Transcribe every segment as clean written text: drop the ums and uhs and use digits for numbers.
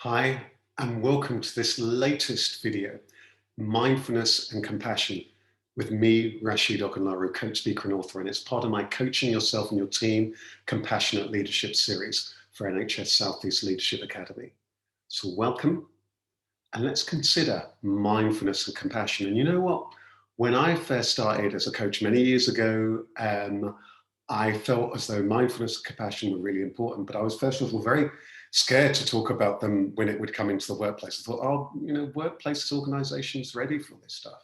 Hi, and welcome to this latest video, Mindfulness and Compassion, with me, Rashid Ogunlaru, coach, speaker, and author, and it's part of my Coaching Yourself and Your Team Compassionate Leadership series for NHS Southeast Leadership Academy. So welcome, and let's consider mindfulness and compassion. And you know what? When I first started as a coach many years ago, I felt as though mindfulness and compassion were really important, but I was first of all very scared to talk about them when it would come into the workplace. I thought, oh, workplaces, organizations ready for this stuff.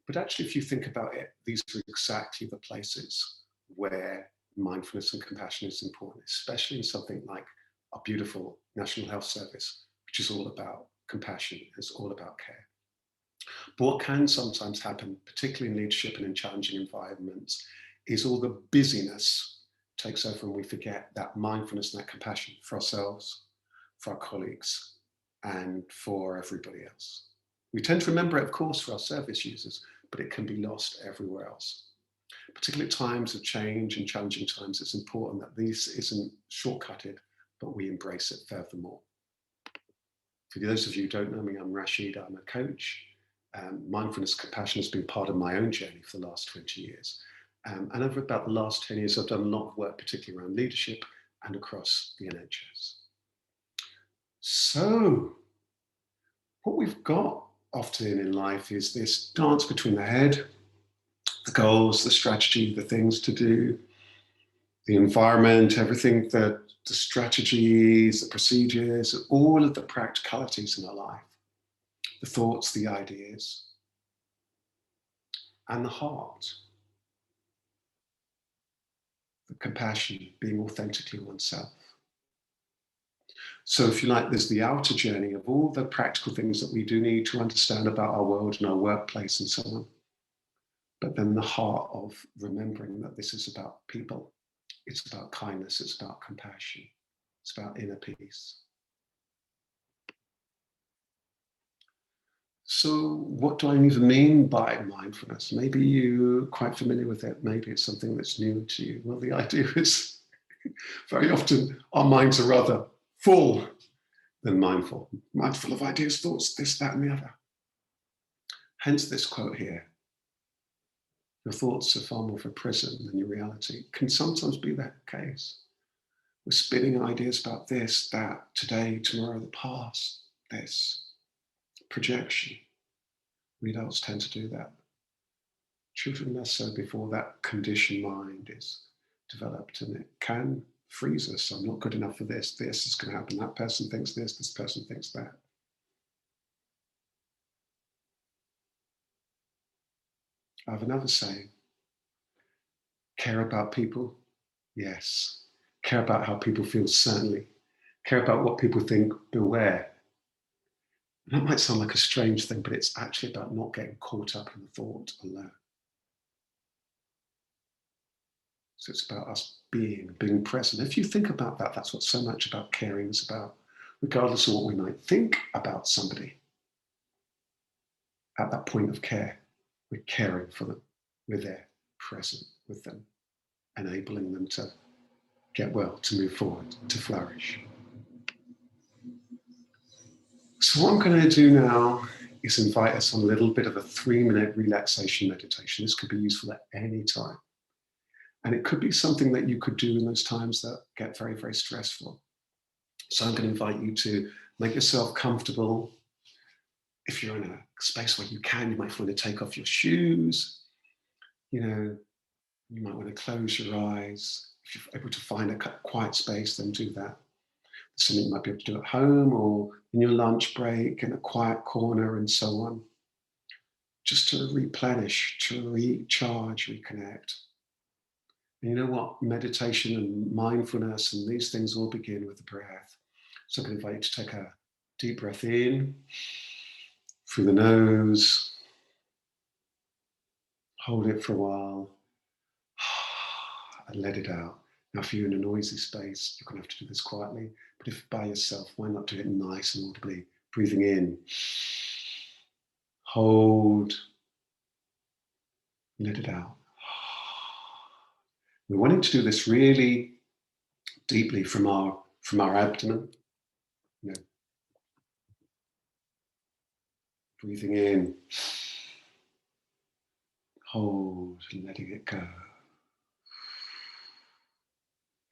But actually, if you think about it, these are exactly the places where mindfulness and compassion is important, especially in something like our beautiful National Health Service, which is all about compassion, it's all about care. But what can sometimes happen, particularly in leadership and in challenging environments, is all the busyness takes over and we forget that mindfulness and that compassion for ourselves, for our colleagues, and for everybody else. We tend to remember it, of course, for our service users, but it can be lost everywhere else. Particularly at times of change and challenging times, it's important that this isn't shortcutted, but we embrace it furthermore. For those of you who don't know me, I'm Rashid, I'm a coach. Mindfulness compassion has been part of my own journey for the last 20 years. And over about the last 10 years, I've done a lot of work, particularly around leadership and across the NHS. So, what we've got often in life is this dance between the head, the goals, the strategy, the things to do, the environment, everything, the strategies, the procedures, all of the practicalities in our life, the thoughts, the ideas, and the heart, the compassion, being authentically oneself. So if you like, there's the outer journey of all the practical things that we do need to understand about our world and our workplace and so on. But then the heart of remembering that this is about people. It's about kindness, it's about compassion, it's about inner peace. So what do I even mean by mindfulness? Maybe you're quite familiar with it. Maybe it's something that's new to you. Well, the idea is very often our minds are rather full than mindful. Mindful of ideas, thoughts, this, that, and the other. Hence this quote here. Your thoughts are far more of a prison than your reality. Can sometimes be that case. We're spinning ideas about this, that, today, tomorrow, the past, this. Projection. We adults tend to do that. Children less so before that conditioned mind is developed, and it can freeze us. I'm not good enough for this. This is going to happen. That person thinks this person thinks that. I have another saying. Care about people? Yes. Care about how people feel? Certainly. Care about what people think? Beware. And that might sound like a strange thing, but it's actually about not getting caught up in the thought alone. So it's about us being present. If you think about that, that's what so much about caring is about, regardless of what we might think about somebody. At that point of care, we're caring for them. We're there, present with them, enabling them to get well, to move forward, to flourish. So what I'm going to do now is invite us on a little bit of a 3-minute relaxation meditation. This could be useful at any time. And it could be something that you could do in those times that get very, very stressful. So I'm going to invite you to make yourself comfortable. If you're in a space where you can, you might want to take off your shoes. You might want to close your eyes. If you're able to find a quiet space, then do that. Something you might be able to do at home or in your lunch break, in a quiet corner and so on. Just to replenish, to recharge, reconnect. And you know what? Meditation and mindfulness and these things all begin with the breath. So I'm going to invite you to take a deep breath in through the nose. Hold it for a while and let it out. Now, if you're in a noisy space, you're going to have to do this quietly. But if by yourself, why not do it nice and audibly? Breathing in, hold, let it out. We're wanting to do this really deeply from our abdomen. Breathing in. Hold and letting it go.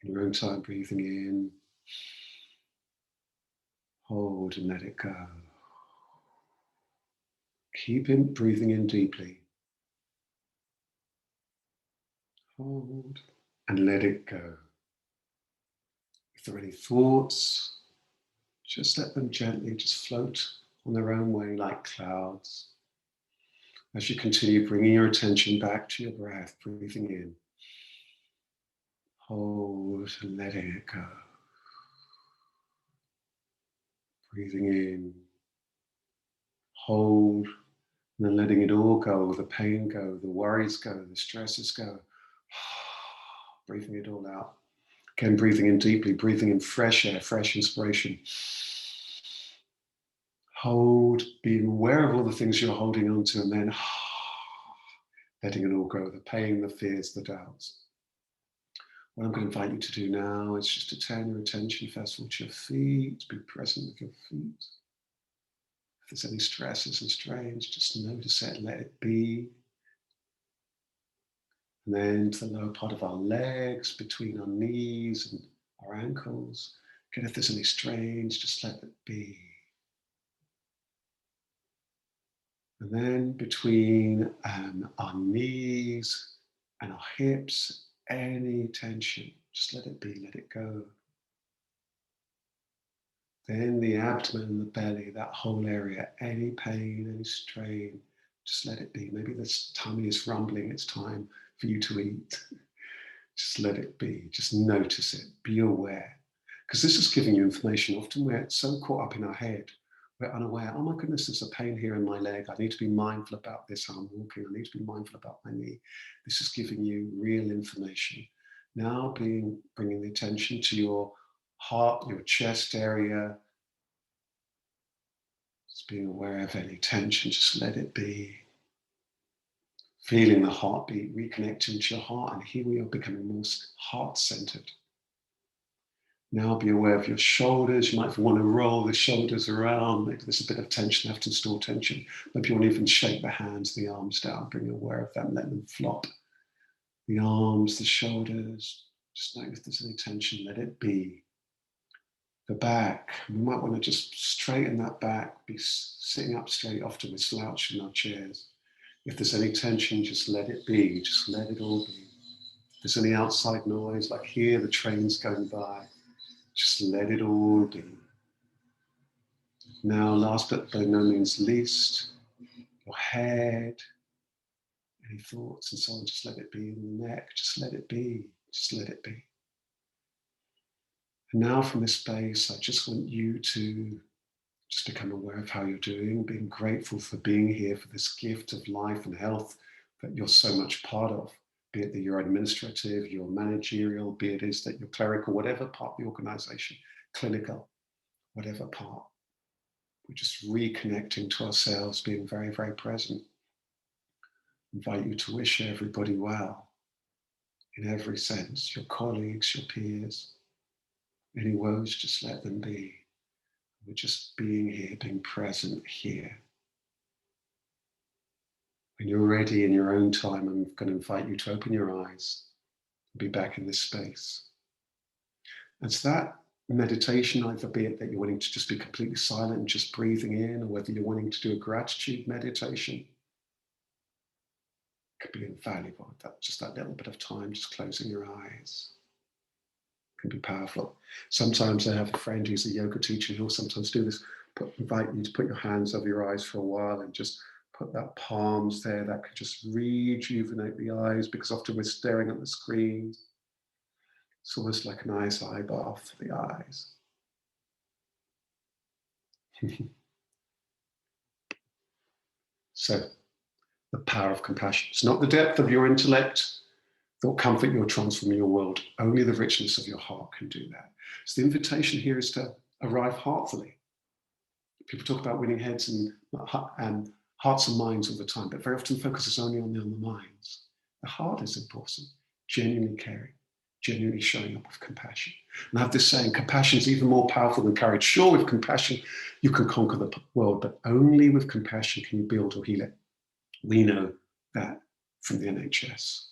In your own time, breathing in. Hold and let it go. Keep breathing in deeply. Hold and let it go. If there are any thoughts, just let them gently just float on their own way like clouds. As you continue bringing your attention back to your breath, breathing in. Hold and letting it go. Breathing in. Hold and then letting it all go, the pain go, the worries go, the stresses go. Breathing it all out. Again, breathing in deeply, breathing in fresh air, fresh inspiration. Hold, being aware of all the things you're holding on to, and then letting it all go, the pain, the fears, the doubts. What I'm going to invite you to do now is just to turn your attention first of all to your feet, be present with your feet. If there's any stresses and strains, just notice it, let it be. And then to the lower part of our legs, between our knees and our ankles. Again, if there's any strains, just let it be. And then between our knees and our hips, any tension, just let it be, let it go. Then the abdomen and the belly, that whole area, any pain, any strain, just let it be. Maybe this tummy is rumbling, it's time for you to eat. Just let it be, just notice it, be aware. Because this is giving you information. Often we're so caught up in our head, we're unaware. Oh my goodness, there's a pain here in my leg. I need to be mindful about this, how I'm walking. I need to be mindful about my knee. This is giving you real information. Now bringing the attention to your heart, your chest area. Just being aware of any tension, just let it be. Feeling the heartbeat, reconnecting to your heart, and here we are becoming more heart-centered. Now be aware of your shoulders. You might want to roll the shoulders around. Maybe there's a bit of tension left and store tension. Maybe you want to even shake the hands, the arms down. Bring aware of them, let them flop. The arms, the shoulders. Just note if there's any tension, let it be. The back, we might want to just straighten that back, be sitting up straight. Often we slouch in our chairs. If there's any tension, just let it be. Just let it all be. If there's any outside noise, like here, the train's going by, just let it all be. Now, last but by no means least, your head, any thoughts and so on, just let it be. In the neck, just let it be. Just let it be. And now from this space, I just want you to just become aware of how you're doing, being grateful for being here, for this gift of life and health that you're so much part of, be it that you're administrative, you're managerial, be it is that you're clerical, whatever part of the organization, clinical, whatever part. We're just reconnecting to ourselves, being very, very present. Invite you to wish everybody well in every sense, your colleagues, your peers. Any woes, just let them be. We're just being here, being present here. When you're ready in your own time, I'm going to invite you to open your eyes and be back in this space. And so that meditation, either be it that you're wanting to just be completely silent and just breathing in, or whether you're wanting to do a gratitude meditation, could be invaluable. Just that little bit of time, just closing your eyes, can be powerful. Sometimes I have a friend who's a yoga teacher who'll sometimes do this, invite you to put your hands over your eyes for a while and just put that palms there. That could just rejuvenate the eyes, because often we're staring at the screen. It's almost like a nice eye bath for the eyes. So, the power of compassion. It's not the depth of your intellect that will comfort you or transform your world. Only the richness of your heart can do that. So the invitation here is to arrive heartfully. People talk about winning heads and hearts and minds all the time, but very often focuses only on the minds. The heart is important, genuinely caring. genuinely showing up with compassion. And I have this saying, compassion is even more powerful than courage. Sure, with compassion, you can conquer the world, but only with compassion can you build or heal it. We know that from the NHS.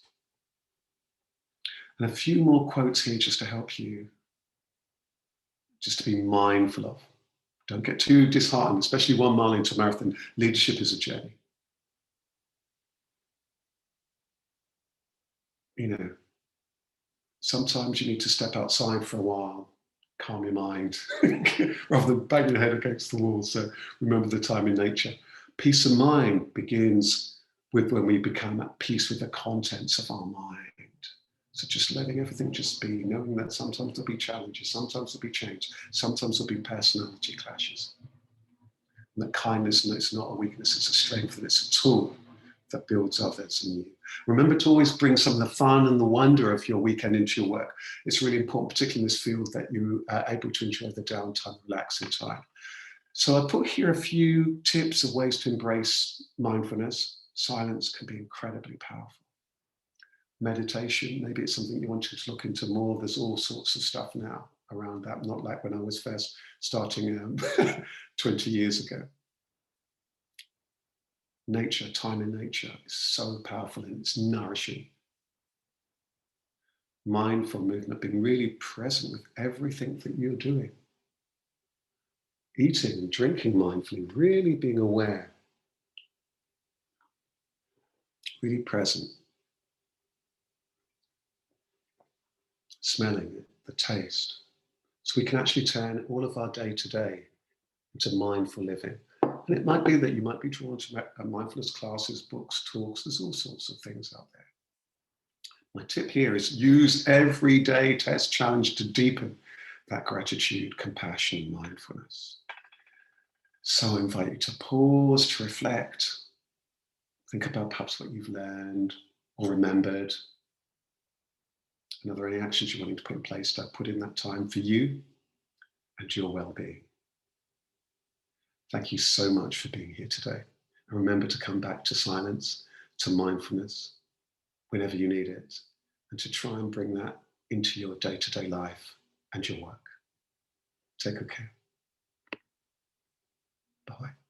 And a few more quotes here just to help you, just to be mindful of. Don't get too disheartened, especially 1 mile into a marathon. Leadership is a journey. You know, sometimes you need to step outside for a while, calm your mind, rather than bang your head against the wall. So remember the time in nature. Peace of mind begins with when we become at peace with the contents of our mind. So just letting everything just be, knowing that sometimes there'll be challenges, sometimes there'll be change, sometimes there'll be personality clashes. And that kindness, and it's not a weakness, it's a strength, and it's a tool that builds others and you. Remember to always bring some of the fun and the wonder of your weekend into your work. It's really important, particularly in this field, that you are able to enjoy the downtime, relaxing time. So I put here a few tips of ways to embrace mindfulness. Silence can be incredibly powerful. Meditation, maybe it's something you want to look into more. There's all sorts of stuff now around that, not like when I was first starting 20 years ago. Nature, time in nature is so powerful and it's nourishing. Mindful movement, being really present with everything that you're doing. Eating and drinking mindfully, really being aware, really present. Smelling it, the taste. So we can actually turn all of our day-to-day into mindful living. And it might be that you might be drawn to mindfulness classes, books, talks. There's all sorts of things out there. My tip here is use everyday test challenge to deepen that gratitude, compassion, and mindfulness. So I invite you to pause, to reflect, think about perhaps what you've learned or remembered. And are there any actions you're wanting to put in place to put in that time for you and your well-being? Thank you so much for being here today. And remember to come back to silence, to mindfulness, whenever you need it, and to try and bring that into your day-to-day life and your work. Take good care. Bye-bye.